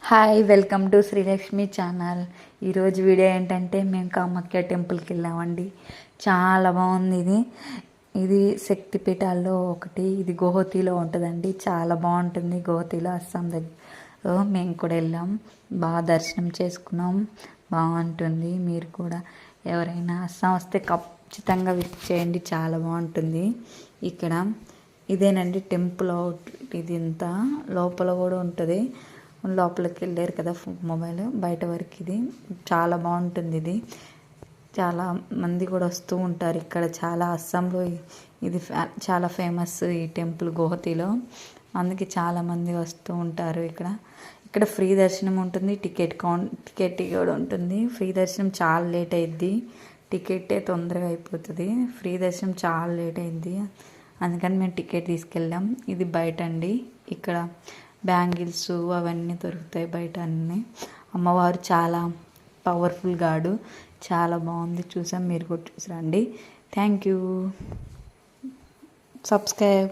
Hi, welcome to Srilakshmi channel. ఈరోజు video ఏంటంటే మేము కామాఖ్య టెంపుల్కి వెళ్ళామండి. చాలా బాగుంది. ఇది శక్తిపీఠాల్లో ఒకటి. ఇది గోహతిలో ఉంటుందండి. చాలా బాగుంటుంది. గోహతిలో అస్సాం దగ్గర మేము కూడా వెళ్ళాం. బాగా దర్శనం చేసుకున్నాం. బాగుంటుంది. మీరు కూడా ఎవరైనా అస్సాం వస్తే ఖచ్చితంగా విజిట్ చేయండి. చాలా బాగుంటుంది. ఇక్కడ ఇదేనండి టెంపుల్ అవుట్. ఇది ఇంత లోపల కూడా ఉంటుంది. లోపలికి వెళ్ళారు కదా మొబైల్ బయట వరకు. ఇది చాలా బాగుంటుంది. ఇది చాలా మంది కూడా వస్తూ ఉంటారు ఇక్కడ. చాలా అస్సాంలో ఇది చాలా ఫేమస్ ఈ టెంపుల్ గోహతిలో. అందుకే చాలామంది వస్తూ ఉంటారు ఇక్కడ ఫ్రీ దర్శనం ఉంటుంది. టికెట్ కూడా ఉంటుంది. ఫ్రీ దర్శనం చాలా లేట్ అయింది. టికెటే తొందరగా అయిపోతుంది. ఫ్రీ దర్శనం చాలా లేట్ అయింది. అందుకని మేము టికెట్ తీసుకెళ్ళాం. ఇది బయట అండి. ఇక్కడ బ్యాంగిల్స్ అవన్నీ దొరుకుతాయి బయట అన్నీ. అమ్మవారు చాలా పవర్ఫుల్ గాడు. చాలా బాగుంది. చూసాం, మీరు కూడా చూసిరండి. Thank you. సబ్స్క్రైబ్.